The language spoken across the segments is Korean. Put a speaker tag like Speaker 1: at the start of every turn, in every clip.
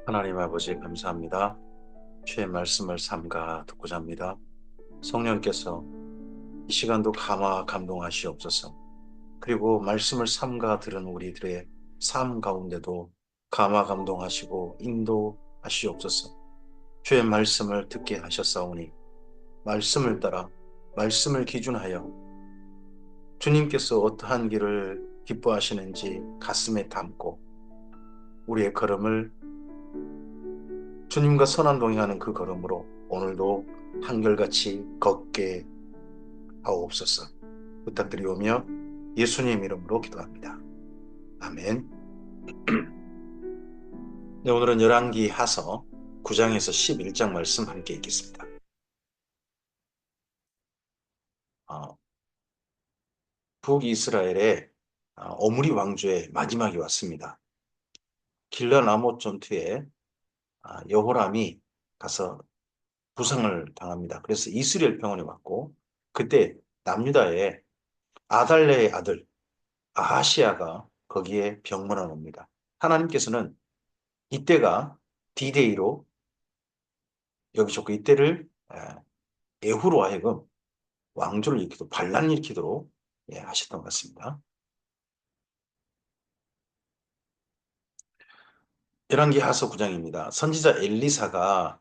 Speaker 1: 하나님 아버지 감사합니다. 주의 말씀을 삼가 듣고자 합니다. 성령께서 이 시간도 감동하시옵소서. 그리고 말씀을 삼가 들은 우리들의 삶 가운데도 감동하시고 인도하시옵소서. 주의 말씀을 듣게 하셨사오니 말씀을 따라 말씀을 기준하여 주님께서 어떠한 길을 기뻐하시는지 가슴에 담고 우리의 걸음을 주님과 선한 동행하는 그 걸음으로 오늘도 한결같이 걷게 하옵소서. 부탁드리오며 예수님 이름으로 기도합니다. 아멘. 네, 오늘은 열왕기 하서 9장에서 11장 말씀 함께 읽겠습니다. 어, 북이스라엘의 오므리 왕조의 마지막이 왔습니다. 길란 라못 전투에 여호람이 가서 부상을 당합니다. 그래서 이스라엘 병원에 왔고 그때 남유다의 아달랴의 아들 아하시아가 거기에 병문안 옵니다. 하나님께서는 이때가 D-Day로 여기셨고 이때를 예후로 하여금 왕조를 일으키도록 반란을 일으키도록 하셨던 것 같습니다. 열왕기 하서 9장입니다. 선지자 엘리사가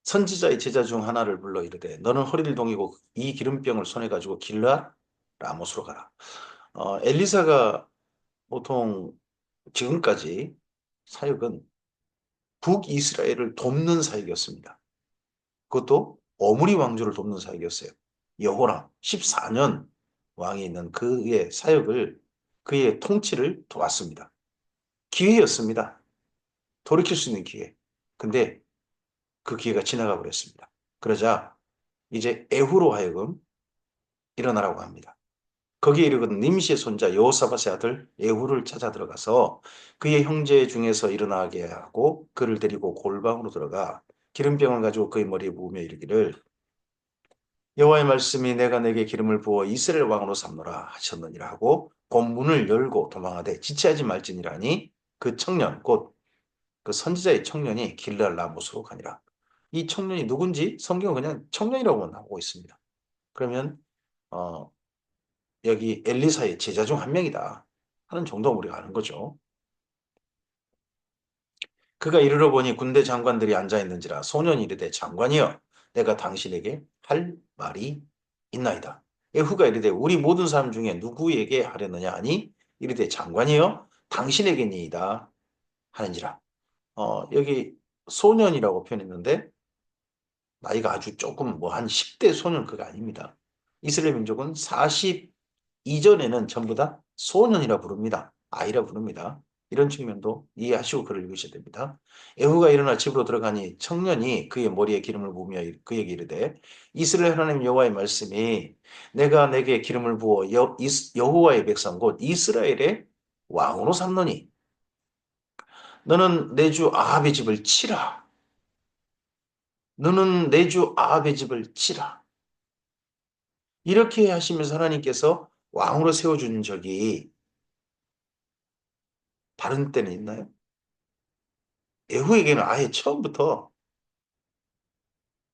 Speaker 1: 선지자의 제자 중 하나를 불러 이르되 너는 허리를 동이고 이 기름병을 손에 가지고 길라 라못으로 가라. 엘리사가 보통 지금까지 사역은 북이스라엘을 돕는 사역이었습니다. 그것도 오므리 왕조를 돕는 사역이었어요. 여호람 14년 왕이 있는 그의 사역을 그의 통치를 도왔습니다. 기회였습니다. 돌이킬 수 있는 기회. 근데 그 기회가 지나가 버렸습니다. 그러자 이제 에후로 하여금 일어나라고 합니다. 거기에 이르거든 님시의 손자 여호사밧의 아들 에후를 찾아 들어가서 그의 형제 중에서 일어나게 하고 그를 데리고 골방으로 들어가 기름병을 가지고 그의 머리에 부으며 이르기를 여호와의 말씀이 내가 내게 기름을 부어 이스라엘 왕으로 삼노라 하셨느니라 하고 곧 문을 열고 도망하되 지체하지 말지니라니 그 청년 곧 그 선지자의 청년이 길랄 라못으로 가니라. 이 청년이 누군지 성경은 그냥 청년이라고만 하고 있습니다. 그러면 어, 여기 엘리사의 제자 중 한 명이다 하는 정도 우리가 아는 거죠. 그가 이르러 보니 군대 장관들이 앉아 있는지라 소년이 이르되 장관이여 내가 당신에게 할 말이 있나이다. 예후가 이르되 우리 모든 사람 중에 누구에게 하려느냐 하니 이르되 장관이여 당신에게니이다 하는지라. 여기 소년이라고 표현했는데 나이가 아주 조금 뭐 한 10대 소년 그거 아닙니다. 이스라엘 민족은 40 이전에는 전부 다 소년이라 부릅니다. 아이라 부릅니다. 이런 측면도 이해하시고 글을 읽으셔야 됩니다. 에후가 일어나 집으로 들어가니 청년이 그의 머리에 기름을 부으며 그에게 이르되 이스라엘 하나님 여호와의 말씀이 내가 내게 기름을 부어 여호와의 백성 곧 이스라엘의 왕으로 삼노니 너는 내 주 아합의 집을 치라. 너는 내 주 아합의 집을 치라. 이렇게 하시면서 하나님께서 왕으로 세워준 적이 다른 때는 있나요? 예후에게는 아예 처음부터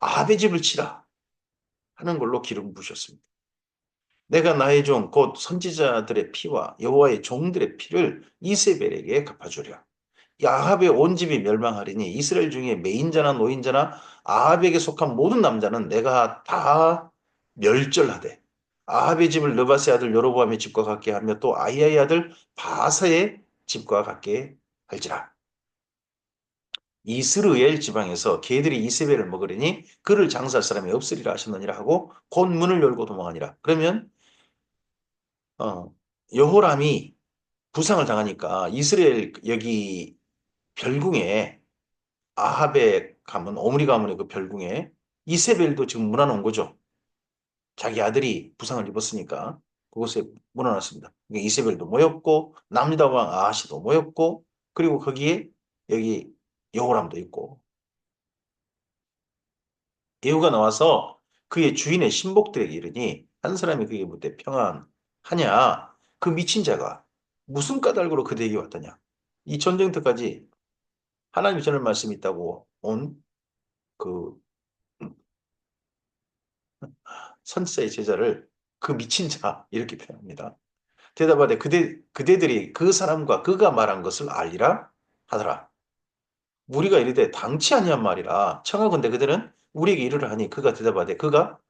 Speaker 1: 아합의 집을 치라 하는 걸로 기름 부으셨습니다. 내가 나의 종 곧 선지자들의 피와 여호와의 종들의 피를 이세벨에게 갚아주랴. 이 아합의 온 집이 멸망하리니 이스라엘 중에 매인자나 노인자나 아합에게 속한 모든 남자는 내가 다 멸절하되 아합의 집을 느바세 아들 여로보암의 집과 같게 하며 또 아히야의 아들 바사의 집과 같게 할지라. 이스르엘 지방에서 개들이 이세벨을 먹으리니 그를 장사할 사람이 없으리라 하셨느니라 하고 곧 문을 열고 도망하니라. 그러면 어, 여호람이 부상을 당하니까 이스라엘 여기 별궁에 아합의 가문, 오므리 가문의 그 별궁에 이세벨도 지금 문화놓은 거죠. 자기 아들이 부상을 입었으니까 그곳에 문화놨습니다. 그러니까 이세벨도 모였고 남유다 왕 아하시도 모였고 그리고 거기에 여기 여호람도 있고 예후가 나와서 그의 주인의 신복들에게 이르니 한 사람이 그에게 묻되 평안하냐 그 미친 자가 무슨 까닭으로 그대에게 왔더냐 이 전쟁 때까지 하나님이 전할 말씀이 있다고 온 그 선지자의 제자를 그 미친 자 이렇게 표현합니다. 대답하되 그대들이 그 사람과 그가 말한 것을 알리라 하더라. 우리가 이르되 당치 아니한 말이라 청하건대 그들은 우리에게 이르라 하니 그가 대답하되 그가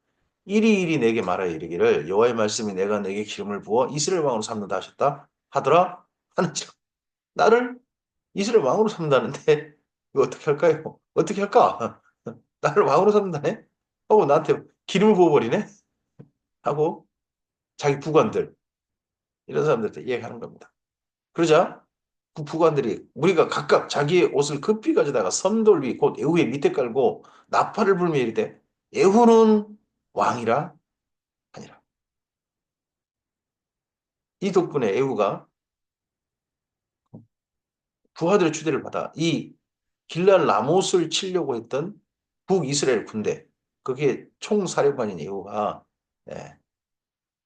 Speaker 1: 이리 내게 말하여 이르기를 여호와의 말씀이 내가 내게 기름을 부어 이스라엘 왕으로 삼는다 하셨다 하더라 하는지라. 나를 이스라엘 왕으로 삼는다는데 이거 어떻게 할까요? 어떻게 할까? 나를 왕으로 삼는다네? 하고 나한테 기름을 부어버리네? 하고 자기 부관들 이런 사람들한테 이야기하는 겁니다. 그러자 그 부관들이 우리가 각각 자기의 옷을 급히 가져다가 선돌 위 곧 예후의 밑에 깔고 나팔을 불며 이르되 예후는 왕이라 하니라. 이 덕분에 예후가 부하들의 추대를 받아 이 길랄 라못을 치려고 했던 북이스라엘 군대 그게 총사령관인 예후가 예,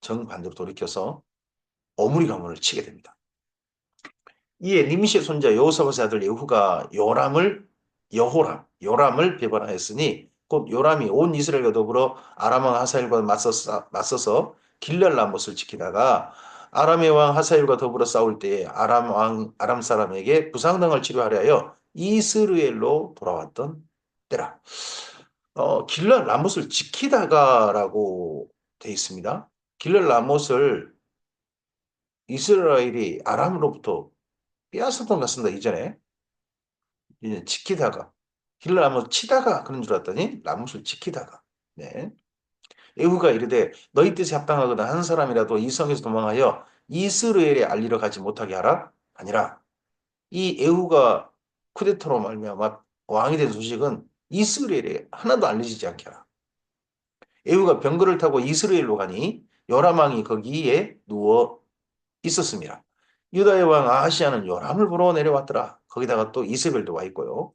Speaker 1: 정반대로 돌이켜서 어무리 가문을 치게 됩니다. 이에 님시의 손자 여호사밧의 아들 예후가 요람을 배반하였으니 곧 요람이 온 이스라엘과 더불어 아람 왕 하사엘과 맞서서 길랄 라못을 지키다가 아람의 왕 하사엘과 더불어 싸울 때에 아람 사람에게 부상당을 치료하려 하여 이스라엘로 돌아왔던 때라. 길랄 라못을 지키다가라고 돼 있습니다. 길랄 라못을 이스라엘이 아람으로부터 빼앗았던 것 같습니다. 이전에 이제 지키다가 길을 나무 치다가 그런 줄 알았더니 라못을 지키다가 네. 에후가 이르되 너희 뜻에 합당하거나 한 사람이라도 이 성에서 도망하여 이스라엘에 알리러 가지 못하게 하라 아니라 이 에후가 쿠데타로 말미암아 왕이 된 소식은 이스라엘에 하나도 알려지지 않게 하라. 에후가 병거를 타고 이스라엘로 가니 요람 왕이 거기에 누워 있었습니다. 유다의 왕 아하시아는 요람을 보러 내려왔더라. 거기다가 또 이세벨도 와 있고요.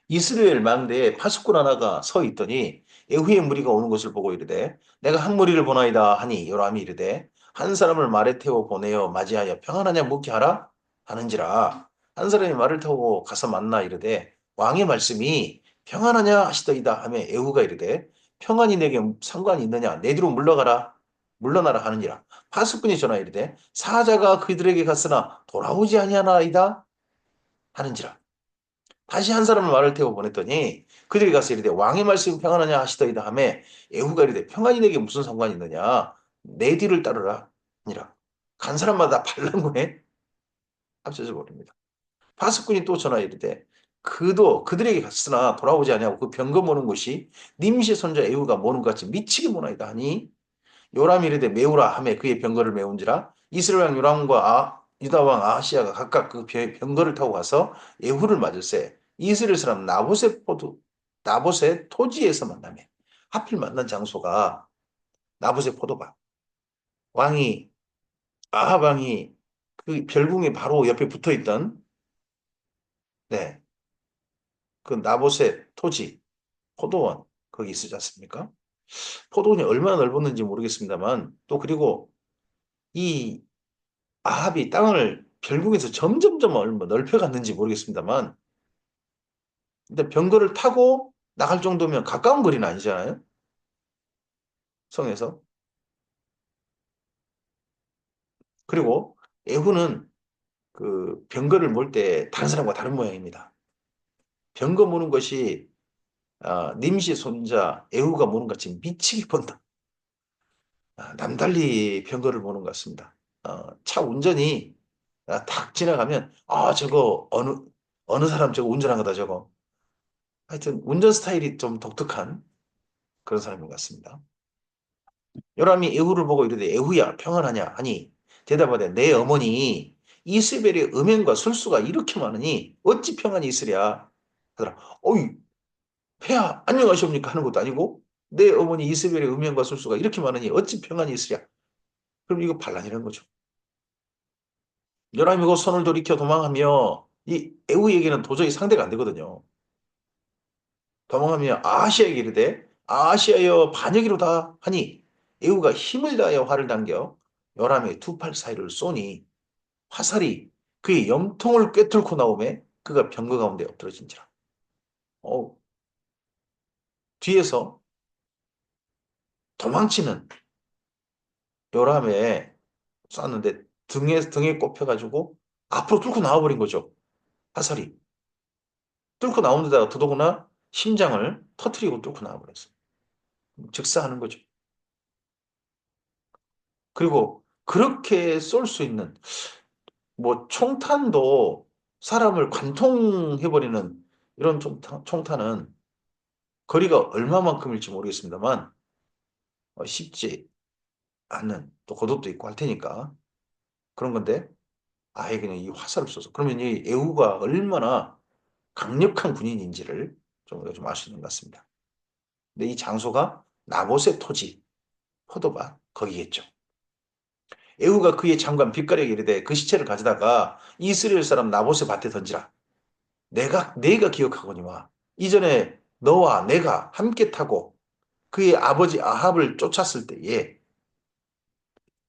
Speaker 1: 이스라엘 망대에 파수꾼 하나가 서 있더니 예후의 무리가 오는 것을 보고 이르되 내가 한 무리를 보나이다 하니 요람이 이르되 한 사람을 말에 태워 보내어 맞이하여 평안하냐 묻게 하라 하는지라. 한 사람이 말을 타고 가서 만나 이르되 왕의 말씀이 평안하냐 하시더이다 하며 예후가 이르되 평안이 내게 상관이 있느냐 내 뒤로 물러나라 하느니라. 파수꾼이 전하 이르되 사자가 그들에게 갔으나 돌아오지 아니하나이다 하는지라. 다시 한 사람을 말을 태워 보냈더니 그들이 가서 이르되 왕의 말씀이 평안하냐 하시더이다 하매 예후가 이르되 평안이 내게 무슨 상관이 있느냐 내 뒤를 따르라 아니라 간 사람마다 반란군에 합쳐져 버립니다. 파수꾼이 또 전하 이르되 그도 그들에게 갔으나 돌아오지 아니하고 그 병거 모는 것이 님시 손자 예후가 모는 것 같이 미치게 모나이다 하니 요람이 이르되 메우라 하매 그의 병거를 메운지라. 이스라엘 왕 요람과 유다 왕 아하시아가 각각 그 병거를 타고 가서 예후를 맞을세 이스라엘 사람 나봇의 토지에서 만나며 하필 만난 장소가 나봇의 포도밭. 왕이 아합 왕이 그 별궁이 바로 옆에 붙어 있던 네, 그 나봇의 토지 포도원 거기 있지 않습니까? 포도원이 얼마나 넓었는지 모르겠습니다만 또 그리고 이 아합이 땅을 결국에서 점점점 얼마 넓혀갔는지 모르겠습니다만 근데 병거를 타고 나갈 정도면 가까운 거리는 아니잖아요. 성에서. 그리고 에후는 그 병거를 몰 때 다른 사람과 다른 모양입니다. 병거 모는 것이 님시 손자 에후가 모는 것 같이 미치게 본다. 남달리 병거를 모는 것 같습니다. 차 운전이 탁 지나가면 저거 어느 사람 저거 운전한 거다 저거. 하여튼 운전 스타일이 좀 독특한 그런 사람인 것 같습니다. 요람이 에후를 보고 이르되 에후야 평안하냐 하니 대답하되 내 어머니 이스벨의 음행과 술수가 이렇게 많으니 어찌 평안이 있으랴 하더라. 어이 폐하 안녕하십니까 하는 것도 아니고 내 어머니 이스벨의 음행과 술수가 이렇게 많으니 어찌 평안이 있으랴. 그럼 이거 반란이라는 거죠. 요람이 그 손을 돌이켜 도망하며 이 에후에게는 도저히 상대가 안 되거든요. 도망하며 아하시아에게 이르되 아하시아여 반역이로다 하니 에후가 힘을 다하여 활을 당겨 요람의 두 팔 사이를 쏘니 화살이 그의 염통을 꿰뚫고 나오매 그가 병거 가운데 엎드러진지라. 어, 뒤에서 도망치는 요람에 쐈는데 등에 꼽혀가지고 앞으로 뚫고 나와버린 거죠. 화살이. 뚫고 나온 데다가 더더구나 심장을 터트리고 뚫고 나와버렸어요. 즉사하는 거죠. 그리고 그렇게 쏠 수 있는 뭐 총탄도 사람을 관통해버리는 이런 총탄은 거리가 얼마만큼일지 모르겠습니다만 쉽지 않는 또 고도도 있고 할 테니까 그런 건데 아예 그냥 이 화살을 쏘서 그러면 이 애우가 얼마나 강력한 군인인지를 좀 우리가 좀 알 수 있는 것 같습니다. 근데 이 장소가 나봇의 토지 포도밭 거기겠죠. 애우가 그의 장관 빛깔에게 이르되 그 시체를 가져다가 이스라엘 사람 나봇의 밭에 던지라. 내가 기억하거니와 이전에 너와 내가 함께 타고 그의 아버지 아합을 쫓았을 때에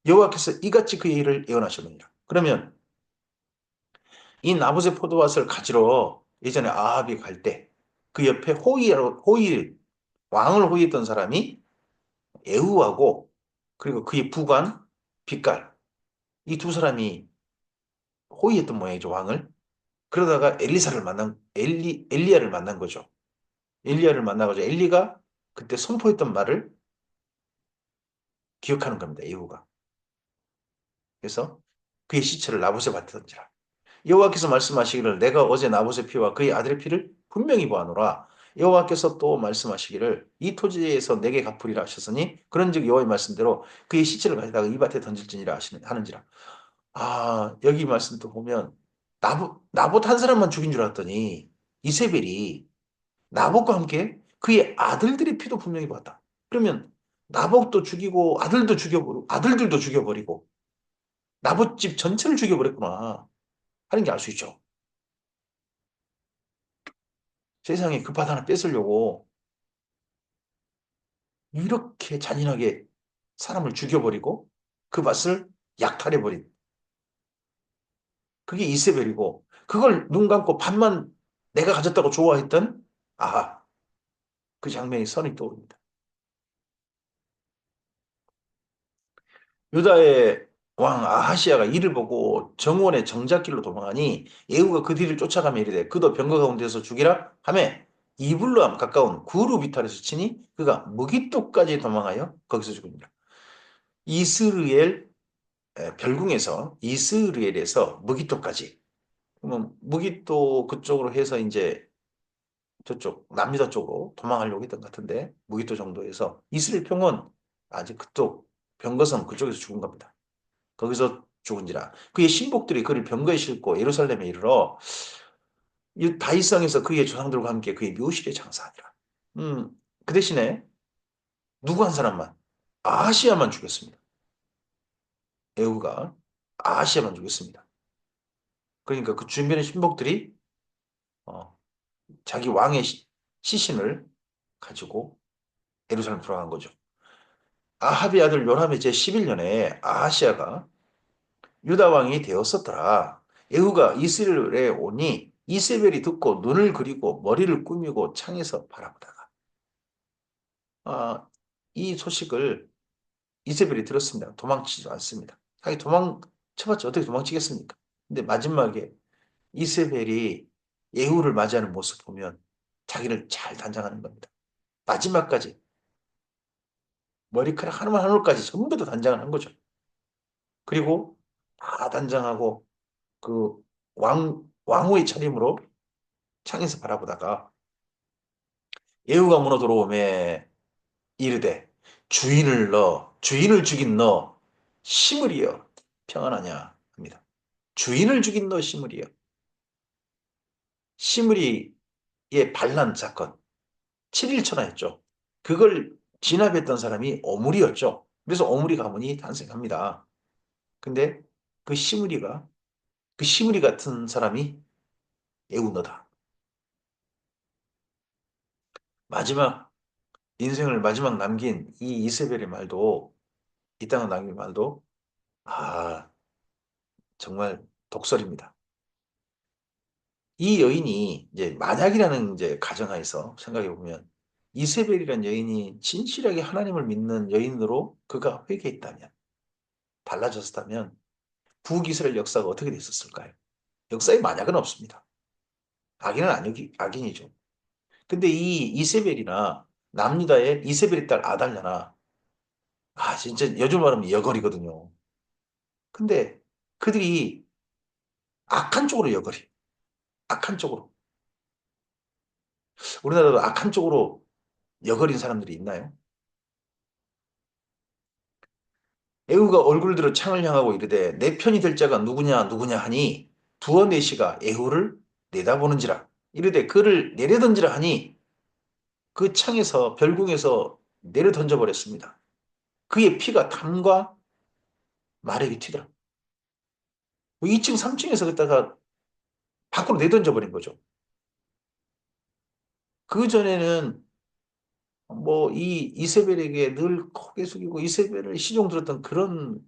Speaker 1: 여호와께서 이같이 그의 일을 예언하셨느니라. 그러면 이 나봇의 포도밭을 가지러 예전에 아합이 갈 때 그 옆에 호일 왕을 호위했던 사람이 에후하고 그리고 그의 부관 빛깔 이 두 사람이 호위했던 모양이죠 왕을. 그러다가 엘리야를 만난 거죠. 엘리야를 만나가지고 엘리가 그때 선포했던 말을 기억하는 겁니다. 에후가. 그래서 그의 시체를 나봇에 밭에 던지라. 여호와께서 말씀하시기를 내가 어제 나봇의 피와 그의 아들의 피를 분명히 보아노라. 여호와께서 또 말씀하시기를 이 토지에서 내게 갚으리라 하셨으니 그런즉 여호와의 말씀대로 그의 시체를 가져다가 이 밭에 던질지니라 하는지라. 아 여기 말씀도 보면 나봇 한 사람만 죽인 줄 알았더니 이세벨이 나봇과 함께 그의 아들들의 피도 분명히 보았다. 그러면 나봇도 죽이고 아들들도 죽여버리고 나봇 집 전체를 죽여버렸구나 하는 게 알 수 있죠. 세상에 그 밭 하나 뺏으려고 이렇게 잔인하게 사람을 죽여버리고 그 밭을 약탈해버린 그게 이세벨이고 그걸 눈 감고 밭만 내가 가졌다고 좋아했던 아, 그 장면이 선이 떠오릅니다. 유다의 왕 아하시아가 이를 보고 정원의 정작길로 도망하니 예후가 그 뒤를 쫓아가며 이르되 그도 병거 가운데서 죽이라 하매 이블로암 가까운 구루 비탈에서 치니 그가 무기토까지 도망하여 거기서 죽습니다. 이스르엘 별궁에서 이스라엘에서 무기토까지 그러면 무기토 그쪽으로 해서 이제 저쪽 남유다 쪽으로 도망하려고 했던 것 같은데 무기토 정도에서 이스라엘 평원 아직 그쪽 병거성 그쪽에서 죽은 겁니다. 거기서 죽은지라 그의 신복들이 그를 병거에 싣고 예루살렘에 이르러 이 다윗성에서 그의 조상들과 함께 그의 묘실에 장사하니라. 그 대신에 누구 한 사람만 아하시아만 죽였습니다. 에후가 아하시아만 죽였습니다. 그러니까 그 주변의 신복들이 어, 자기 왕의 시신을 가지고 예루살렘 돌아간 거죠. 아합의 아들 요람의 제11년에 아하시아가 유다 왕이 되었었더라. 예후가 이스라엘에 오니 이세벨이 듣고 눈을 그리고 머리를 꾸미고 창에서 바라보다가 아, 이 소식을 이세벨이 들었습니다. 도망치지도 않습니다. 자기 도망쳐봤자 어떻게 도망치겠습니까? 근데 마지막에 이세벨이 예후를 맞이하는 모습 보면 자기를 잘 단장하는 겁니다. 마지막까지 머리카락 하나만 하나까지 전부 다 단장을 한 거죠. 그리고 다 단장하고 그 왕후의 차림으로 창에서 바라보다가 예후가 문어 들어오매 이르되 주인을 죽인 너 시므리여 평안하냐 합니다. 주인을 죽인 너 시므리여. 시므리의 반란 사건 7일 천하였죠. 그걸 진압했던 사람이 오므리였죠. 그래서 오므리 가문이 탄생합니다. 근데 그 시므리가 그 시므리 같은 사람이 애우너다. 마지막 인생을 마지막 남긴 이 이세벨의 말도 이 땅을 남긴 말도 아 정말 독설입니다. 이 여인이 이제 만약이라는 이제 가정하에서 생각해 보면 이세벨이라는 여인이 진실하게 하나님을 믿는 여인으로 그가 회개했다면 달라졌다면 북이스라엘 역사가 어떻게 됐었을까요? 역사에 만약은 없습니다. 악인은 악인이죠. 근데 이 이세벨이나 남유다의 이세벨의 딸 아달랴나 진짜 요즘 말하면 여걸이거든요. 근데 그들이 악한 쪽으로 여걸이 악한 쪽으로 우리나라도 악한 쪽으로 여걸인 사람들이 있나요? 에후가 얼굴 들어 창을 향하고 이르되 내 편이 될 자가 누구냐 누구냐 하니 두어 내시가 에후를 내다보는지라 이르되 그를 내려던지라 하니 그 창에서 별궁에서 내려 던져버렸습니다. 그의 피가 탐과 마력이 튀더라. 2층 3층에서 그다가 밖으로 내던져버린 거죠. 그 전에는 뭐 이 이세벨에게 늘 고개 숙이고 이세벨을 시종 들었던 그런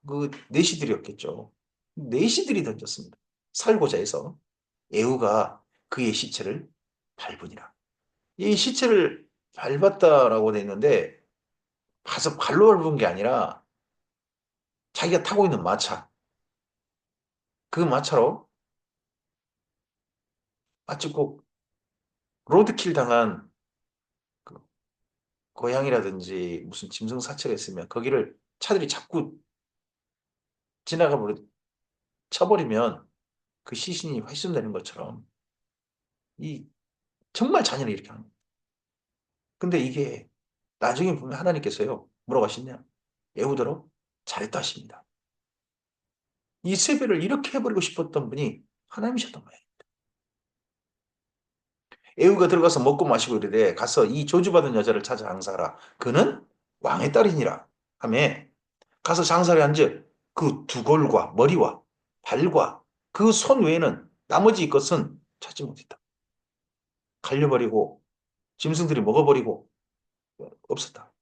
Speaker 1: 그 내시들이었겠죠. 내시들이 던졌습니다. 살고자 해서 에후가 그의 시체를 밟으니라. 이 시체를 밟았다라고 돼 있는데 가서 발로 밟은 게 아니라 자기가 타고 있는 마차 그 마차로 마치 꼭 로드킬 당한 그 고양이라든지 무슨 짐승 사체가 있으면 거기를 차들이 자꾸 지나가 버려 쳐버리면 그 시신이 훼손되는 것처럼 이 정말 잔인하게 이렇게 하는 거예요. 근데 이게 나중에 보면 하나님께서요 뭐라고 하시냐 에후대로 잘했다 하십니다. 이세벨을 이렇게 해버리고 싶었던 분이 하나님이셨던 거예요. 에후가 들어가서 먹고 마시고 이르되 가서 이 저주받은 여자를 찾아 장사하라. 그는 왕의 딸이니라. 하매 가서 장사를 한즉 그 두골과 머리와 발과 그 손 외에는 나머지 것은 찾지 못했다. 갈려버리고 짐승들이 먹어버리고 없었다.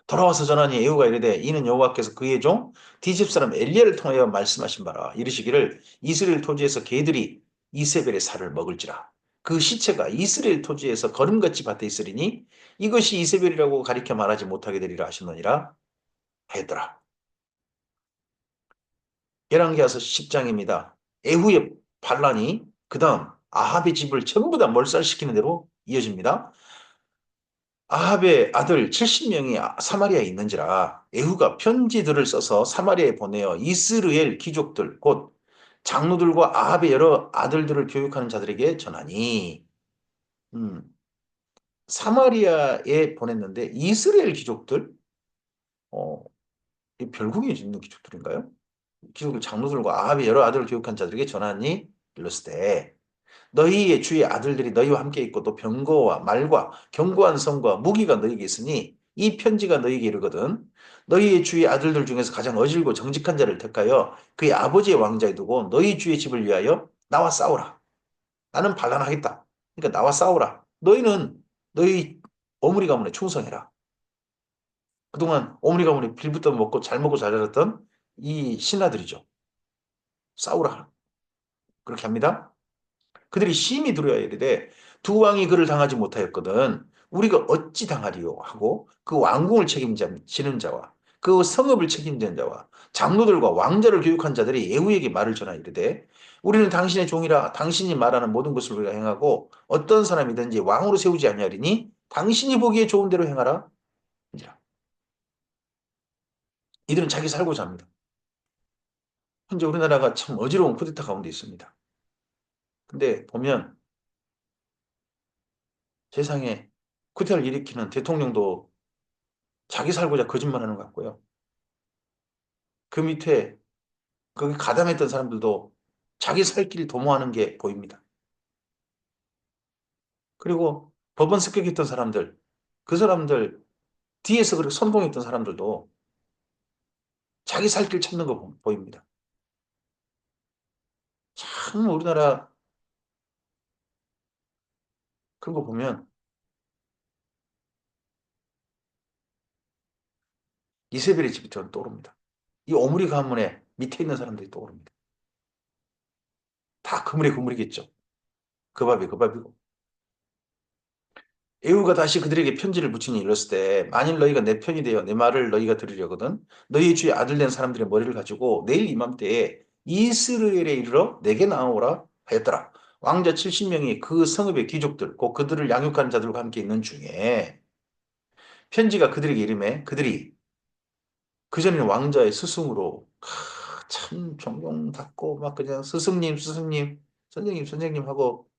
Speaker 1: 돌아와서 전하니 에후가 이르되 이는 여호와께서 그의 종 디집 사람 엘리야를 통하여 말씀하신 바라 이르시기를 이스라엘 토지에서 개들이 이세벨의 살을 먹을지라 그 시체가 이스라엘 토지에서 거름같이 밭에 있으리니 이것이 이세벨이라고 가리켜 말하지 못하게 되리라 하시느니라 하였더라. 열왕기하서 10장입니다. 에후의 반란이 그 다음 아합의 집을 전부 다 몰살시키는 대로 이어집니다. 아합의 아들 70명이 사마리아에 있는지라 에후가 편지들을 써서 사마리아에 보내어 이스라엘 귀족들 곧 장로들과 아합의 여러 아들들을 교육하는 자들에게 전하니 음, 사마리아에 보냈는데 이스라엘 귀족들 어, 이 별궁에 있는 귀족들인가요? 귀족들 장로들과 아합의 여러 아들을 교육한 자들에게 전하니 일렀을 너희의 주의 아들들이 너희와 함께 있고 또 병거와 말과 견고한 성과 무기가 너희에게 있으니 이 편지가 너희에게 이르거든 너희의 주의 아들들 중에서 가장 어질고 정직한 자를 택하여 그의 아버지의 왕자에 두고 너희 주의 집을 위하여 나와 싸우라. 나는 반란하겠다. 그러니까 나와 싸우라. 너희는 너희 어머니 가문에 충성해라. 그동안 어머니 가문에 빌붙어 먹고 잘 먹고 잘 자랐던 이 신하들이죠. 싸우라. 그렇게 합니다. 그들이 심히 두려워 이르되 두 왕이 그를 당하지 못하였거든 우리가 어찌 당하리요 하고 그 왕궁을 책임지는 자와 그 성읍을 책임지는 자와 장로들과 왕자를 교육한 자들이 예후에게 말을 전하 이르되 우리는 당신의 종이라 당신이 말하는 모든 것을 우리가 행하고 어떤 사람이든지 왕으로 세우지 아니하리니 당신이 보기에 좋은 대로 행하라. 이들은 자기 살고자 합니다. 현재 우리나라가 참 어지러운 쿠데타 가운데 있습니다. 근데 보면 세상에 쿠데타를 일으키는 대통령도 자기 살고자 거짓말하는 것 같고요. 그 밑에 거기 가담했던 사람들도 자기 살 길 도모하는 게 보입니다. 그리고 법원 습격했던 사람들, 그 사람들 뒤에서 그렇게 선동했던 사람들도 자기 살 길 찾는 거 보입니다. 참 우리나라 그런 거 보면 이세벨의 집이 저는 떠오릅니다. 이 오므리 가문의 밑에 있는 사람들이 떠오릅니다. 다 그물이 그물이겠죠. 그 밥이 그 밥이고. 에후가 다시 그들에게 편지를 붙이니 이랬을 때 만일 너희가 내 편이 되어 내 말을 너희가 들으려거든 너희 주의 아들 된 사람들의 머리를 가지고 내일 이맘때에 이스라엘에 이르러 내게 나오라 하였더라. 왕자 70명이 그 성읍의 귀족들 곧 그들을 양육하는 자들과 함께 있는 중에 편지가 그들에게 이름해 그들이 그전에는 왕자의 스승으로 참 존경받고 막 그냥 스승님 스승님 선생님 선생님 하고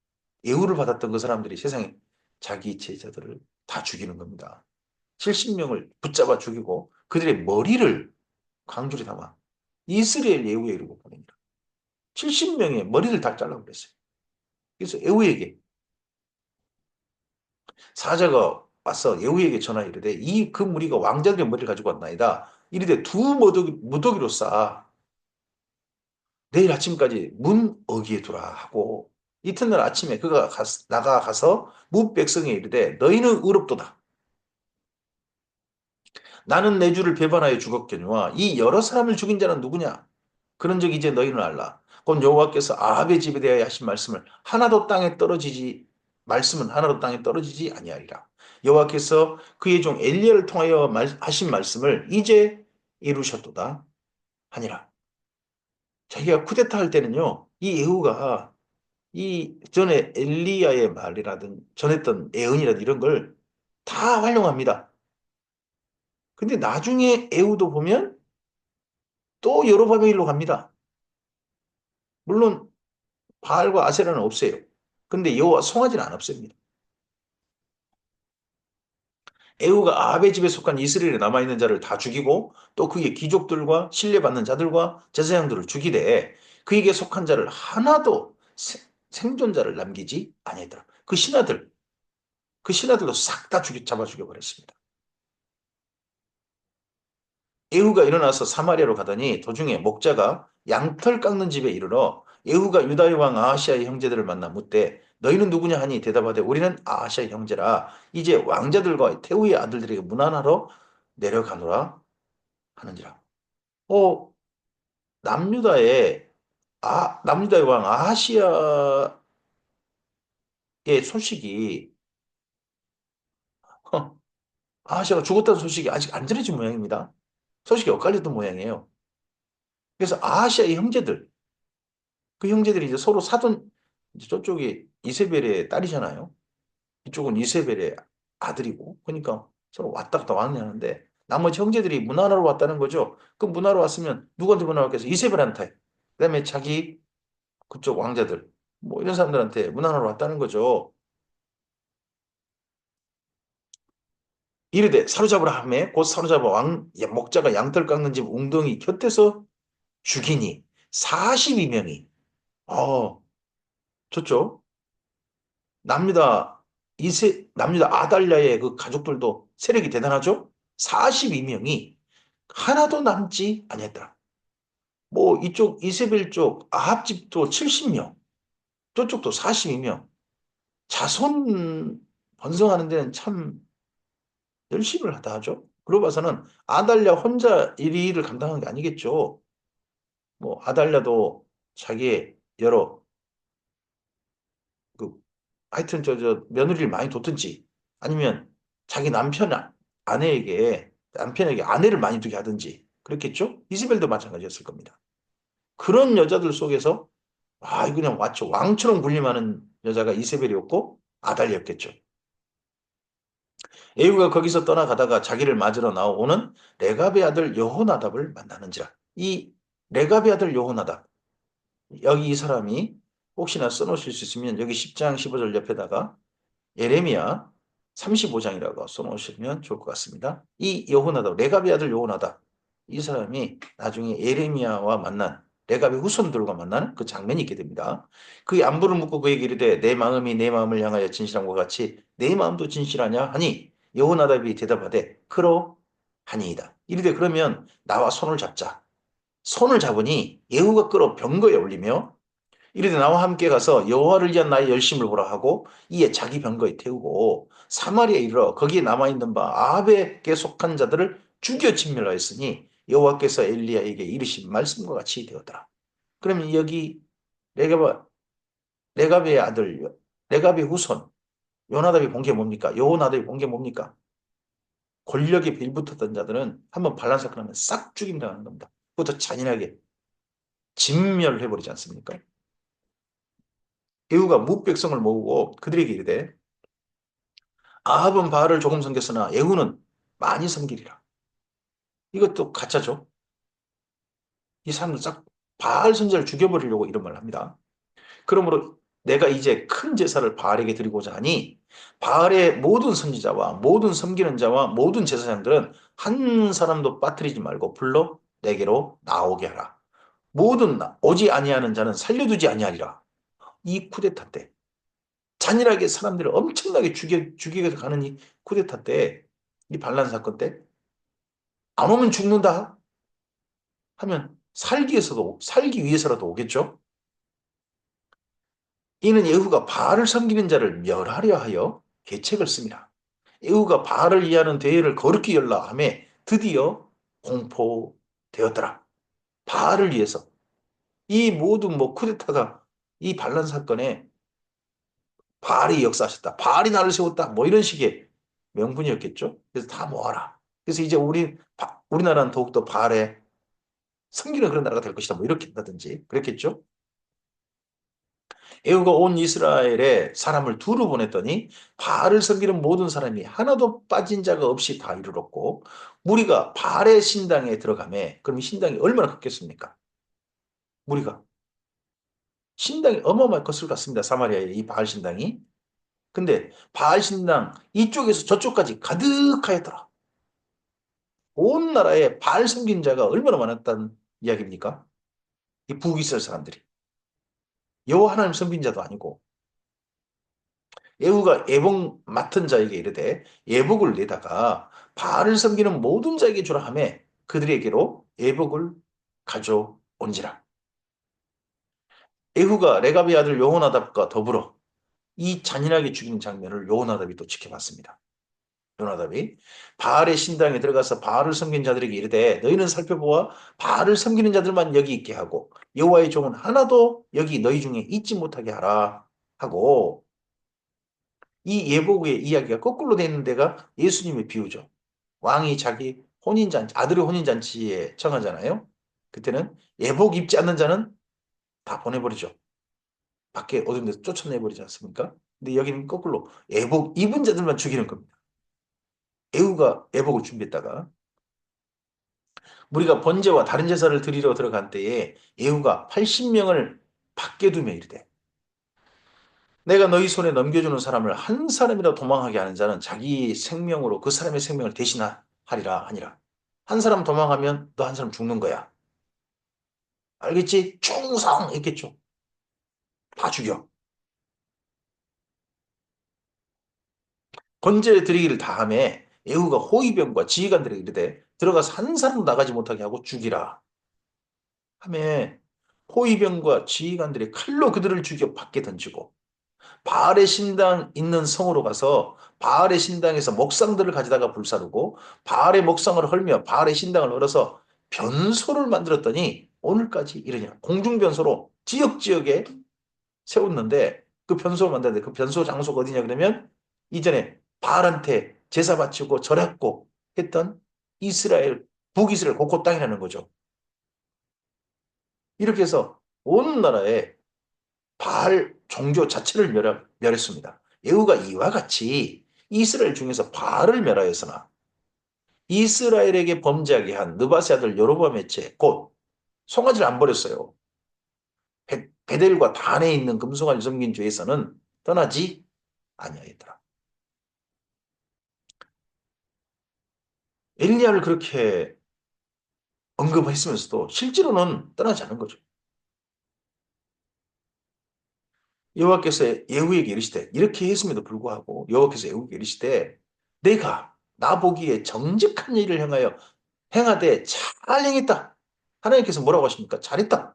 Speaker 1: 예우를 받았던 그 사람들이 세상에 자기 제자들을 다 죽이는 겁니다. 70명을 붙잡아 죽이고 그들의 머리를 광주리 담아 이스라엘 예후에 이르고 보냅니다. 70명의 머리를 다 잘라버렸어요. 그래서 예후에게 사자가 와서 예후에게 전하 이르되 이 그 무리가 왕자들의 머리를 가지고 왔나이다. 이르되 두 무더기로 쌓아 내일 아침까지 문 어귀에 두라 하고 이튿날 아침에 그가 나가서 무 백성에 이르되 너희는 의롭도다. 나는 내 주를 배반하여 죽었거니와 이 여러 사람을 죽인 자는 누구냐? 그런즉 이제 너희는 알라. 곧 여호와께서 아합의 집에 대하여 하신 말씀은 하나도 땅에 떨어지지 아니하리라. 여호와께서 그의 종 엘리야를 통하여 하신 말씀을 이제 이루셨도다 하니라. 자기가 쿠데타 할 때는요. 이 예후가 이 전에 엘리야의 말이라든 전했던 예언이라든 이런 걸 다 활용합니다. 근데 나중에 에후도 보면 또 여로보암의 일로 갑니다. 물론 바알과 아세라는 없어요. 근데 여호와 송아지는 안 없습니다. 에후가 아합의 집에 속한 이스라엘에 남아있는 자를 다 죽이고 또 그의 귀족들과 신뢰받는 자들과 제사장들을 죽이되 그에게 속한 자를 하나도 생존자를 남기지 아니했더라. 그 신하들도 싹 다 잡아 죽여버렸습니다. 예후가 일어나서 사마리아로 가더니 도중에 목자가 양털 깎는 집에 이르러 예후가 유다의 왕 아하시아의 형제들을 만나 묻되 너희는 누구냐 하니 대답하되 우리는 아하시아의 형제라 이제 왕자들과 태후의 아들들에게 문안하러 내려가노라 하는지라. 어 남유다의 남유다의 왕 아하시아의 소식이 아하시아가 죽었다는 소식이 아직 안 전해진 모양입니다. 소식이 엇갈렸던 모양이에요. 그래서 아하시아의 형제들 그 형제들이 이제 서로 이제 저쪽이 이세벨의 딸이잖아요. 이쪽은 이세벨의 아들이고. 그러니까 서로 왔다 갔다 왔냐는데 나머지 형제들이 문하러로 왔다는 거죠. 그 문하러 왔으면 누구한테 문하러 왔겠어? 이세벨한테. 그다음에 자기 그쪽 왕자들. 뭐 이런 사람들한테 문하러로 왔다는 거죠. 이르되 사로잡으라 하매 곧 사로잡아 목자가 양털 깎는 집 웅덩이 곁에서 죽이니 42명이 좋죠. 남유다 아달랴의 그 가족들도 세력이 대단하죠? 42명이 하나도 남지 아니했더라. 뭐 이쪽 이세벨 쪽 아합 집도 70명, 저쪽도 42명. 자손 번성하는 데는 참 열심을 하다 하죠. 그러고 봐서는 아달랴 혼자 이 일을 감당한 게 아니겠죠. 뭐 아달랴도 자기의 여러 그 하여튼 저 며느리를 많이 뒀든지 아니면 자기 남편에게 아내를 많이 두게 하든지 그렇겠죠? 이스벨도 마찬가지였을 겁니다. 그런 여자들 속에서 이거 그냥 마치 왕처럼 군림하는 여자가 이세벨이었고 아달리였겠죠. 에후가 거기서 떠나가다가 자기를 맞으러 나오는 레갑의 아들 여호나답을 만나는지라. 이 레갑의 아들 여호나답 여기 이 사람이 혹시나 써놓으실 수 있으면 여기 10장 15절 옆에다가 예레미야 35장이라고 써놓으시면 좋을 것 같습니다. 이 여호나답, 레갑의 아들 여호나답, 이 사람이 나중에 예레미야와 만난 레갑의 후손들과 만나는 그 장면이 있게 됩니다. 그의 안부를 묻고 그에게 이르되 내 마음이 내 마음을 향하여 진실한 것 같이 내 마음도 진실하냐 하니 여호나답이 대답하되 그러하니이다. 이르되 그러면 나와 손을 잡자. 손을 잡으니 예후가 끌어 병거에 올리며 이르되 나와 함께 가서 여호와를 위한 나의 열심을 보라 하고 이에 자기 병거에 태우고 사마리아에 이르러 거기에 남아있는 바 아합에게 속한 자들을 죽여 진멸하였으니 여호와께서 엘리야에게 이르신 말씀과 같이 되었더라. 그러면 여기 레갑의 아들, 레갑의 후손, 요나답이 본 게 뭡니까? 요나답이 본 게 뭡니까? 권력에 빌붙었던 자들은 한번 반란 사건 하면 싹 죽임당하는 겁니다. 그것도 잔인하게 진멸해버리지 않습니까? 예후가 무백성을 모으고 그들에게 이르되 아합은 바알을 조금 섬겼으나 예후는 많이 섬기리라. 이것도 가짜죠. 이 사람들 싹 바알 선지자를 죽여버리려고 이런 말을 합니다. 그러므로 내가 이제 큰 제사를 바알에게 드리고자 하니 바알의 모든 선지자와 모든 섬기는 자와 모든 제사장들은 한 사람도 빠뜨리지 말고 불러 내게로 나오게 하라. 모든 오지 아니하는 자는 살려두지 아니하리라. 이 쿠데타 때 잔인하게 사람들을 엄청나게 죽이게 가는 이 쿠데타 때, 이 반란 사건 때 안 오면 죽는다 하면 살기 위해서라도 오겠죠. 이는 예후가 바알을 섬기는 자를 멸하려 하여 계책을 씁니다. 예후가 바알을 위하는 대회를 거룩히 열라 하며 드디어 공포되었더라. 바알을 위해서 이 모든 뭐 쿠데타가 이 반란 사건에 바알이 역사하셨다. 바알이 나를 세웠다. 뭐 이런 식의 명분이었겠죠. 그래서 다 모아라. 그래서 이제 우리나라는 더욱더 바알에 섬기는 그런 나라가 될 것이다. 뭐 이렇게 한다든지 그랬겠죠. 에후가 온 이스라엘에 사람을 두루 보냈더니 바알을 섬기는 모든 사람이 하나도 빠진 자가 없이 다 이르렀고 무리가 바알의 신당에 들어가매 그럼 이 신당이 얼마나 컸겠습니까? 무리가 신당이 어마어마한 것을 같습니다. 사마리아의 이 바알 신당이. 근데 바알 신당 이쪽에서 저쪽까지 가득하였더라. 온 나라에 바알 섬긴 자가 얼마나 많았다는 이야기입니까? 이 북이스라엘 사람들이. 여호와 하나님 섬긴 자도 아니고 예후가 예복 맡은 자에게 이르되 예복을 내다가 바알을 섬기는 모든 자에게 주라 하며 그들에게로 예복을 가져온지라. 예후가 레갑의 아들 여호나답과 더불어 이 잔인하게 죽이는 장면을 여호나답이 또 지켜봤습니다. 요나답이 바알의 신당에 들어가서 바알을 섬긴 자들에게 이르되 너희는 살펴보아 바알을 섬기는 자들만 여기 있게 하고 여호와의 종은 하나도 여기 너희 중에 있지 못하게 하라 하고 이 예복의 이야기가 거꾸로 되어 있는 데가 예수님의 비유죠. 왕이 자기 혼인잔치 아들의 혼인잔치에 청하잖아요. 그때는 예복 입지 않는 자는 다 보내버리죠. 밖에 어둠 데서 쫓아내버리지 않습니까? 근데 여기는 거꾸로 예복 입은 자들만 죽이는 겁니다. 예후가 예복을 준비했다가 우리가 번제와 다른 제사를 드리러 들어간 때에 예후가 80명을 밖에 두며 이르되 내가 너희 손에 넘겨주는 사람을 한 사람이라 도망하게 하는 자는 자기 생명으로 그 사람의 생명을 대신하리라 하니라. 한 사람 도망하면 너 한 사람 죽는 거야. 알겠지? 충성! 있겠죠. 다 죽여. 번제 드리기를 다함에 예후가 호위병과 지휘관들에게 이르되 들어가서 한 사람도 나가지 못하게 하고 죽이라. 하며 호위병과 지휘관들이 칼로 그들을 죽여 밖에 던지고 바알의 신당 있는 성으로 가서 바알의 신당에서 목상들을 가져다가 불사르고 바알의 목상을 헐며 바알의 신당을 얼어서 변소를 만들었더니 오늘까지 이르냐. 공중변소로 지역지역에 세웠는데 그 변소를 만드는데 그 변소 장소가 어디냐 그러면 이전에 바알한테 제사 바치고 절했고 했던 이스라엘 북이스라엘 곳곳 땅이라는 거죠. 이렇게 해서 온 나라에 바알 종교 자체를 멸했습니다. 예후가 이와 같이 이스라엘 중에서 바알을 멸하였으나 이스라엘에게 범죄하게 한 느바세 아들 여로보암의 죄곧 송아지를 안 버렸어요. 베델과 단에 있는 금송아지 섬긴 죄에서는 떠나지 아니하였더라. 엘리야를 그렇게 언급했으면서도 실제로는 떠나지 않은 거죠. 여호와께서 예후에게 이르시되 이렇게 했음에도 불구하고 여호와께서 예후에게 이르시되 내가 나 보기에 정직한 일을 행하되 잘 행했다. 하나님께서 뭐라고 하십니까? 잘했다.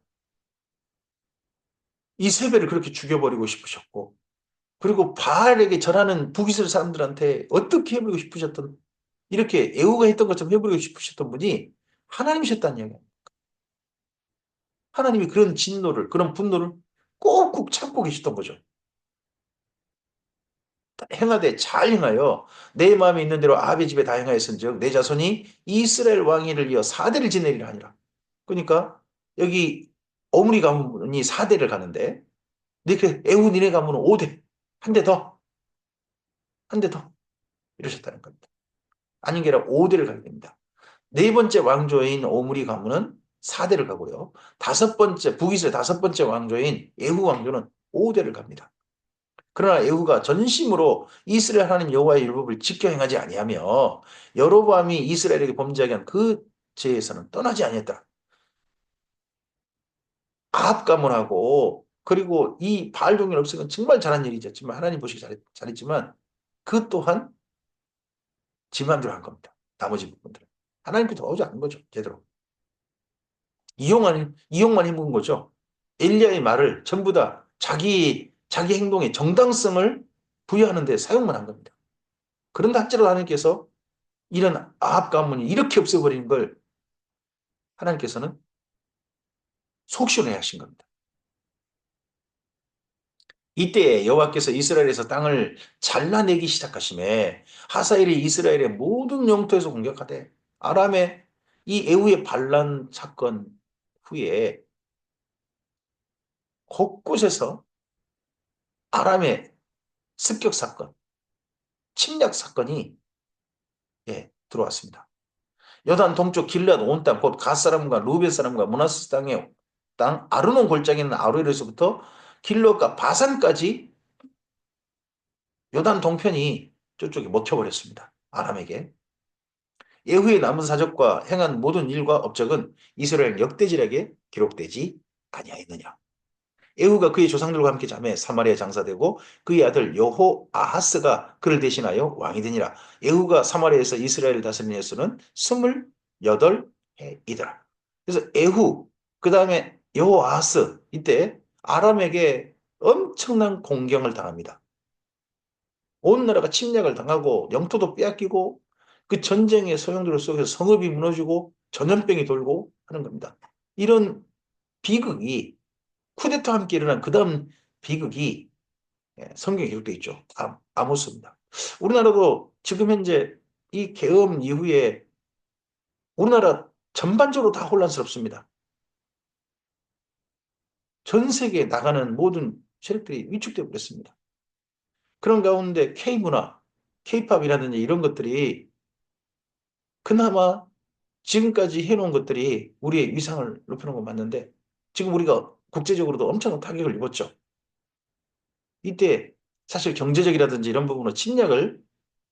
Speaker 1: 이세벨을 그렇게 죽여버리고 싶으셨고 그리고 바알에게 절하는 북이스라엘 사람들한테 어떻게 해버리고 싶으셨던 이렇게 예후가 했던 것처럼 해버리고 싶으셨던 분이 하나님이셨다는 이야기입니다. 하나님이 그런 진노를 그런 분노를 꼭꼭 참고 계셨던 거죠. 행하되 잘 행하여 내 마음에 있는 대로 아합의 집에 다 행하였은즉 내 자손이 이스라엘 왕위를 이어 4대를 지내리라 하니라. 그러니까 여기 오므리 가문이 4대를 가는데 에후 니네 가문은 5대. 한 대 더. 한 대 더. 이러셨다는 겁니다. 아닌 게 아니라 5대를 가게 됩니다. 네 번째 왕조인 오므리 가문은 4대를 가고요. 다섯 번째 북이스라엘 다섯 번째 왕조인 에후 왕조는 5대를 갑니다. 그러나 에후가 전심으로 이스라엘 하나님 여호와의 율법을 지켜 행하지 아니하며 여로보암이 이스라엘에게 범죄하게 한 그 죄에서는 떠나지 아니했다. 아합 가문하고 그리고 이 바알 종교는 없으면 정말 잘한 일이죠. 정말 하나님 보시기 잘했지만 그 또한 지 마음대로 한 겁니다. 나머지 부분들은. 하나님께 도와오지 않는 거죠. 제대로. 이용만 해먹은 거죠. 엘리야의 말을 전부 다 자기 행동의 정당성을 부여하는 데 사용만 한 겁니다. 그런데 할지라도 하나님께서 이런 아합 가문이 이렇게 없애버리는 걸 하나님께서는 속시원해 하신 겁니다. 이때 여호와께서 이스라엘에서 땅을 잘라내기 시작하심에 하사엘이 이스라엘의 모든 영토에서 공격하되 아람의 이 에후의 반란 사건 후에 곳곳에서 아람의 습격 사건, 침략 사건이 들어왔습니다. 요단 동쪽 길앗 온 땅, 곧 갓 사람과 루벤 사람과 므낫세 땅의 땅 아르논 골짜기 있는 아로엘에서부터 길롯과 바산까지 요단 동편이 저쪽에 먹혀버렸습니다. 아람에게. 예후의 남은 사적과 행한 모든 일과 업적은 이스라엘 역대지략에 기록되지 아니하였느냐. 예후가 그의 조상들과 함께 잠에 사마리아 장사되고 그의 아들 여호아하스가 그를 대신하여 왕이 되니라. 예후가 사마리아에서 이스라엘을 다스린 횟수는 28해이더라. 그래서 예후 그 다음에 여호아하스 이때 아람에게 엄청난 공경을 당합니다. 온 나라가 침략을 당하고 영토도 빼앗기고 그 전쟁의 소용돌이 속에서 성읍이 무너지고 전염병이 돌고 하는 겁니다. 이런 비극이 쿠데타와 함께 일어난 그 다음 비극이 성경에 기록되어 있죠. 아모스입니다. 우리나라도 지금 현재 이 계엄 이후에 우리나라 전반적으로 다 혼란스럽습니다. 전 세계에 나가는 모든 세력들이 위축되어 버렸습니다. 그런 가운데 K문화, K팝이라든지 이런 것들이 그나마 지금까지 해놓은 것들이 우리의 위상을 높이는 건 맞는데 지금 우리가 국제적으로도 엄청난 타격을 입었죠. 이때 사실 경제적이라든지 이런 부분으로 침략을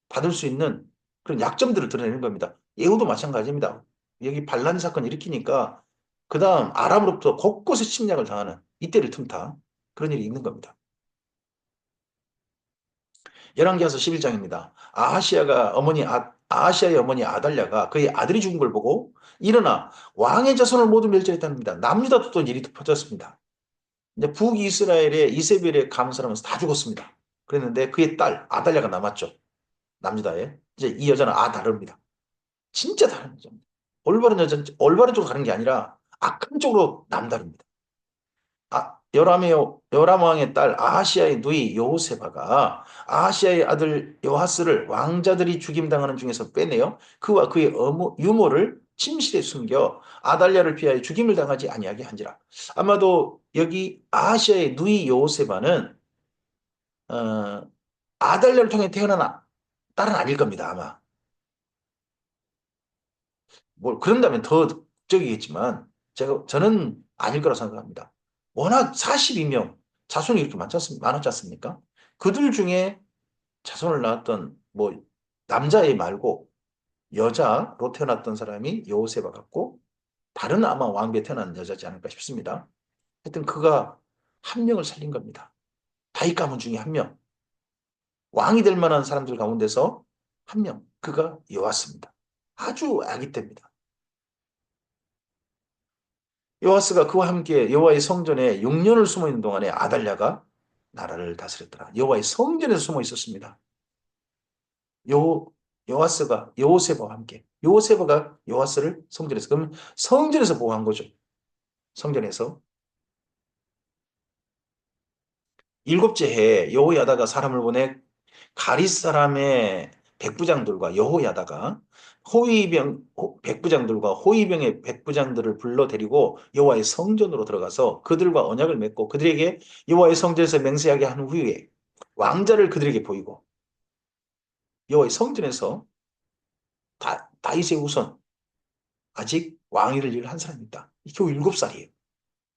Speaker 1: 받을 수 있는 그런 약점들을 드러내는 겁니다. 예후도 마찬가지입니다. 여기 반란 사건 일으키니까 그 다음 아람으로부터 곳곳에 침략을 당하는 이때를 틈타 그런 일이 있는 겁니다. 열왕기하서 11장입니다. 아하시아의 어머니 아달랴가 그의 아들이 죽은 걸 보고 일어나 왕의 자손을 모두 멸절했답니다. 남유다도 또 일이 퍼졌습니다. 이제 북이스라엘의 이세벨의 감사하면서 다 죽었습니다. 그랬는데 그의 딸 아달랴가 남았죠. 남유다에. 이제 이 여자는 다릅니다. 진짜 다른 여자입니다. 올바른 쪽으로 가는 게 아니라 악한 쪽으로 남다릅니다. 요람 왕의 딸 아하시아의 누이 여호세바가 아하시아의 아들 요하스를 왕자들이 죽임당하는 중에서 빼내어 그와 그의 유모를 침실에 숨겨 아달랴를 피하여 죽임을 당하지 아니하게 한지라. 아마도 여기 아하시아의 누이 여호세바는 어, 아달랴를 통해 태어난 딸은 아닐 겁니다. 아마. 뭐 그런다면 더 극적이겠지만 저는 아닐 거라 생각합니다. 워낙 42명 자손이 이렇게 많았지 않습니까? 그들 중에 자손을 낳았던 뭐 남자애 말고 여자로 태어났던 사람이 여호세바 같고 다른 아마 왕비에 태어난 여자지 않을까 싶습니다. 하여튼 그가 한 명을 살린 겁니다. 다윗 가문 중에 한 명. 왕이 될 만한 사람들 가운데서 한 명. 그가 요아스입니다. 아주 아기 때입니다. 요아스가 그와 함께 여호와의 성전에 6년을 숨어 있는 동안에 아달랴가 나라를 다스렸더라. 여호와의 성전에서 숨어 있었습니다. 요 요아스가 여호세바와 함께 여호세바가 요아스를 성전에서 그러면 성전에서 보호한 거죠. 성전에서 일곱째 해에 여호야다가 사람을 보내 가릿 사람의 백부장들과 여호야다가 백부장들과 호위병의 백부장들을 불러 데리고 여호와의 성전으로 들어가서 그들과 언약을 맺고 그들에게 여호와의 성전에서 맹세하게 한 후에 왕자를 그들에게 보이고 여호와의 성전에서 다윗의 후손 아직 왕위를 이을 한 사람이 있다. 이 겨우 7살이에요.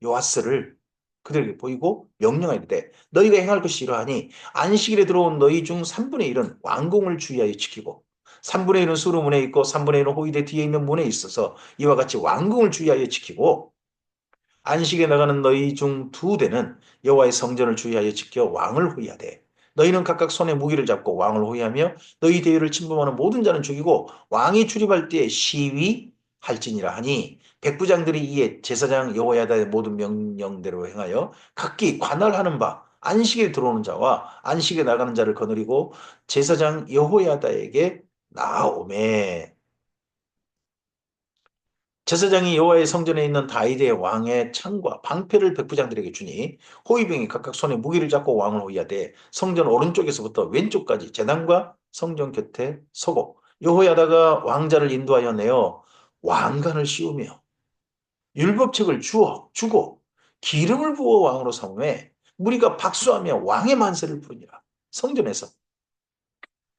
Speaker 1: 요아스를 그들에게 보이고 명령하이르되 너희가 행할 것이 이러하니 안식일에 들어온 너희 중 3분의 1은 왕궁을 주의하여 지키고 3분의 1은 수로문에 있고 3분의 1은 호위대 뒤에 있는 문에 있어서 이와 같이 왕궁을 주의하여 지키고 안식에 나가는 너희 중 2대는 여호와의 성전을 주의하여 지켜 왕을 호위하되 너희는 각각 손에 무기를 잡고 왕을 호위하며 너희 대유를 침범하는 모든 자는 죽이고 왕이 출입할 때에 시위할지니라 하니 백부장들이 이에 제사장 여호야다의 모든 명령대로 행하여 각기 관할하는 바 안식에 들어오는 자와 안식에 나가는 자를 거느리고 제사장 여호야다에게 나아오매 제사장이 여호와의 성전에 있는 다윗의 왕의 창과 방패를 백부장들에게 주니 호위병이 각각 손에 무기를 잡고 왕을 호위하되 성전 오른쪽에서부터 왼쪽까지 제단과 성전 곁에 서고 여호야다가 왕자를 인도하여 내어 왕관을 씌우며 율법책을 주고 기름을 부어 왕으로 삼음에 무리가 박수하며 왕의 만세를 부르니라. 성전에서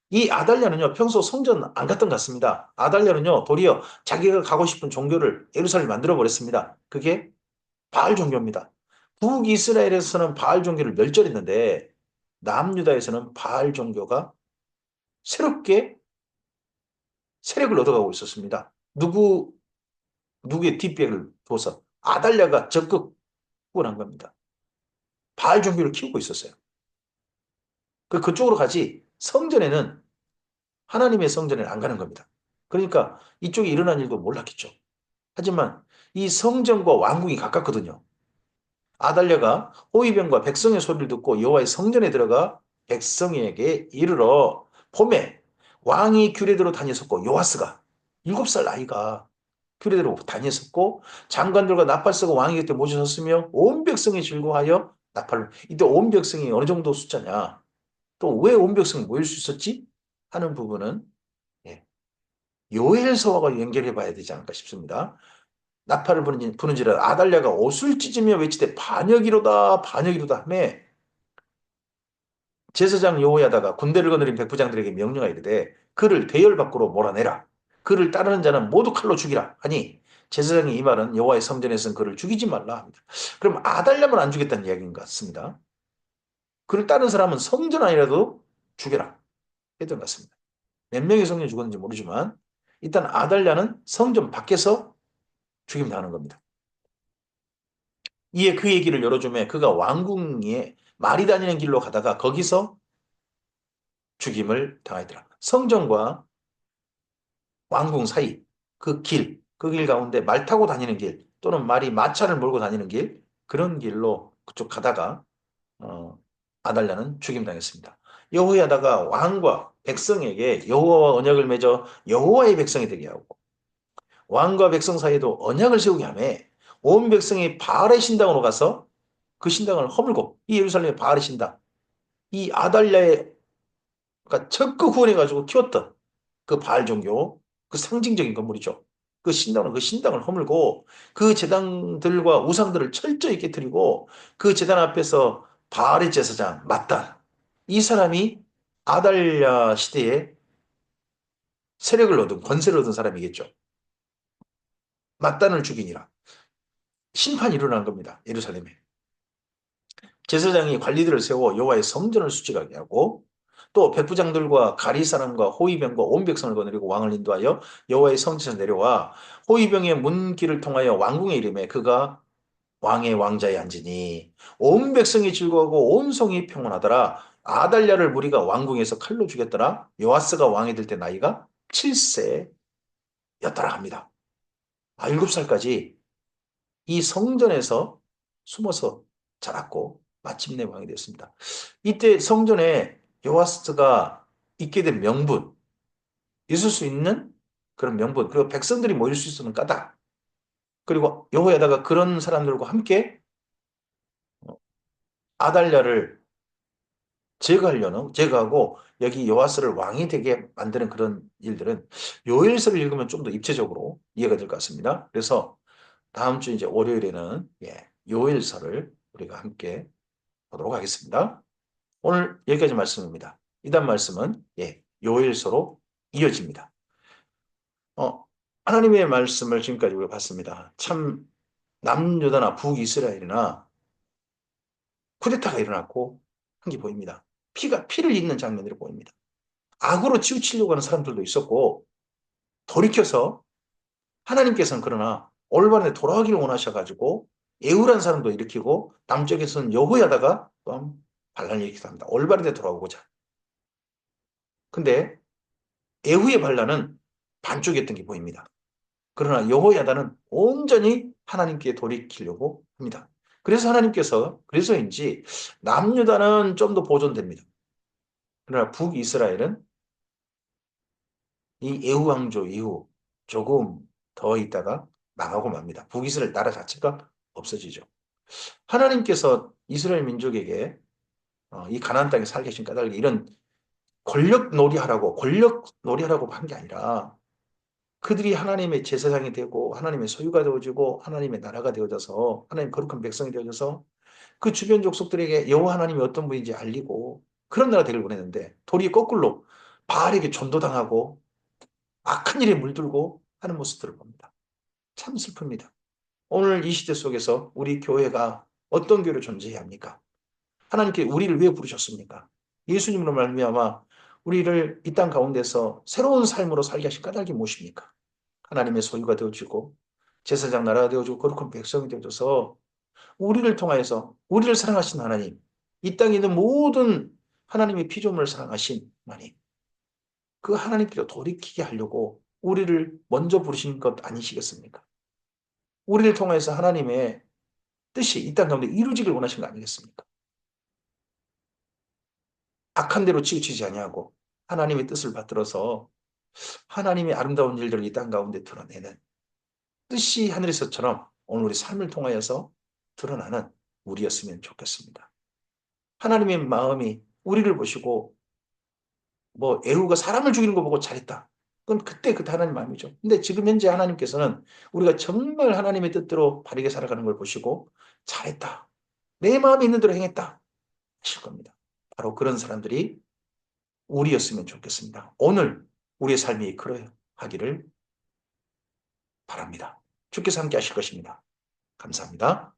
Speaker 1: 이 아달랴는요, 평소 성전 안 갔던 것 같습니다. 아달랴는요, 도리어 자기가 가고 싶은 종교를 예루살렘에 만들어 버렸습니다. 그게 바알 종교입니다. 북이스라엘에서는 바알 종교를 멸절했는데 남유다에서는 바알 종교가 새롭게 세력을 얻어가고 있었습니다. 누구의 뒷배를 둬서 아달랴가 적극 후원한 겁니다. 바알 종교를 키우고 있었어요. 그쪽으로 가지 성전에는 하나님의 성전에 안 가는 겁니다. 그러니까 이쪽에 일어난 일도 몰랐겠죠. 하지만 이 성전과 왕궁이 가깝거든요. 아달랴가 호위병과 백성의 소리를 듣고 여호와의 성전에 들어가 백성에게 이르러 봄에 왕이 규례대로 다녔었고 요아스가 7살 아이가 규례대로 다녔었고 장관들과 나팔 쓰고 왕이 곁에 모셔섰으며 온 백성이 즐거워하여 나팔을 이때 온 백성이 어느 정도 숫자냐 또 왜 온 백성이 모일 수 있었지 하는 부분은 예, 요엘서와 연결해 봐야 되지 않을까 싶습니다. 나팔을 부는지라 아달랴가 옷을 찢으며 외치되 반역이로다 반역이로다 하며 제사장 여호야다가 군대를 거느린 백부장들에게 명령하이르되 그를 대열 밖으로 몰아내라. 그를 따르는 자는 모두 칼로 죽이라 하니 제사장이 이 말은 여호와의 성전에서는 그를 죽이지 말라 합니다. 그럼 아달랴만 안 죽였다는 이야기인 것 같습니다. 그를 따르는 사람은 성전 아니라도 죽여라 했던 것 같습니다. 몇 명의 성전이 죽었는지 모르지만 일단 아달랴는 성전 밖에서 죽임 당하는 겁니다. 이에 그 얘기를 열어주며 그가 왕궁에 말이 다니는 길로 가다가 거기서 죽임을 당하더라. 성전과 왕궁 사이 그 길 가운데 말 타고 다니는 길 또는 말이 마차를 몰고 다니는 길 그런 길로 그쪽 가다가 어, 아달랴는 죽임당했습니다. 여호야다가 왕과 백성에게 여호와와 언약을 맺어 여호와의 백성이 되게 하고 왕과 백성 사이에도 언약을 세우게 하며 온 백성이 바알의 신당으로 가서 그 신당을 허물고 이 예루살렘의 바알의 신당 이 아달랴가 적극 후원해가지고 키웠던 그 바알 종교 그 상징적인 건물이죠. 그 신당을 허물고 그 제단들과 우상들을 철저히 깨뜨리고 그 제단 앞에서 바알의 제사장 mattan 이 사람이 아달랴 시대에 세력을 얻은 권세를 얻은 사람이겠죠. mattan을 죽이니라 심판이 일어난 겁니다. 예루살렘에. 제사장이 관리들을 세워 여호와의 성전을 수직하게 하고 또 백부장들과 가리 사람과 호위병과 온 백성을 거느리고 왕을 인도하여 여호와의 성전에서 내려와 호위병의 문길을 통하여 왕궁에 이르매 그가 왕의 왕자에 앉으니 온 백성이 즐거워하고 온 성이 평온하더라. 아달랴를 무리가 왕궁에서 칼로 죽였더라. 요아스가 왕이 될 때 나이가 7세였더라 합니다. 7살까지 이 성전에서 숨어서 자랐고 마침내 왕이 되었습니다. 이때 성전에 요아스가 있게 된 명분, 있을 수 있는 그런 명분, 그리고 백성들이 모일 수 있는 까닭, 그리고 여호야다가 그런 사람들과 함께 아달랴를 제거하고 여기 요하스를 왕이 되게 만드는 그런 일들은 요엘서를 읽으면 좀 더 입체적으로 이해가 될 것 같습니다. 그래서 다음 주 이제 월요일에는 요엘서를 우리가 함께 보도록 하겠습니다. 오늘 여기까지 말씀입니다. 이단 말씀은 요엘서로 이어집니다. 어, 하나님의 말씀을 지금까지 우리가 봤습니다. 참 남유다나 북이스라엘이나 쿠데타가 일어났고 한 게 보입니다. 피를 잇는 장면들이 보입니다. 악으로 치우치려고 하는 사람들도 있었고 돌이켜서 하나님께서는 그러나 올바른 데 돌아가기를 원하셔가지고 애울한 사람도 일으키고 남쪽에서는 여호야다가 또 반란을 일으키기도 합니다. 올바른 데 돌아오고자. 근데 에후의 반란은 반쪽이었던 게 보입니다. 그러나 여호야다는 온전히 하나님께 돌이키려고 합니다. 그래서 하나님께서 그래서인지 남유다는 좀 더 보존됩니다. 그러나 북이스라엘은 이 에후 왕조 이후 조금 더 있다가 망하고 맙니다. 북이스라엘 나라 자체가 없어지죠. 하나님께서 이스라엘 민족에게 이 가나안 땅에 살게 하신 까닭에 이런 권력 놀이하라고 한 게 아니라 그들이 하나님의 제사장이 되고 하나님의 소유가 되어지고 하나님의 나라가 되어져서 하나님 거룩한 백성이 되어져서 그 주변 족속들에게 여호와 하나님이 어떤 분인지 알리고 그런 나라 되길 원했는데 도리어 거꾸로 바알에게 전도당하고 악한 일에 물들고 하는 모습들을 봅니다. 참 슬픕니다. 오늘 이 시대 속에서 우리 교회가 어떤 교회로 존재해야 합니까? 하나님께 우리를 왜 부르셨습니까? 예수님으로 말미암아 우리를 이 땅 가운데서 새로운 삶으로 살게 하신 까닭이 무엇입니까? 하나님의 소유가 되어지고 제사장 나라가 되어지고 거룩한 백성이 되어져서 우리를 통하여서 우리를 사랑하신 하나님, 이 땅에 있는 모든 하나님의 피조물을 사랑하신 하나님, 그 하나님께로 돌이키게 하려고 우리를 먼저 부르신 것 아니시겠습니까? 우리를 통해서 하나님의 뜻이 이 땅 가운데 이루어지길 원하신 거 아니겠습니까? 악한 대로 치우치지 아니하고 하나님의 뜻을 받들어서 하나님의 아름다운 일들을 이 땅 가운데 드러내는 뜻이 하늘에서처럼 오늘 우리 삶을 통하여서 드러나는 우리였으면 좋겠습니다. 하나님의 마음이 우리를 보시고 뭐 에후가 사람을 죽이는 거 보고 잘했다. 그건 그때 하나님 마음이죠. 근데 지금 현재 하나님께서는 우리가 정말 하나님의 뜻대로 바르게 살아가는 걸 보시고 잘했다. 내 마음에 있는 대로 행했다. 하실 겁니다. 바로 그런 사람들이 우리였으면 좋겠습니다. 오늘 우리의 삶이 그러하기를 바랍니다. 주께서 함께 하실 것입니다. 감사합니다.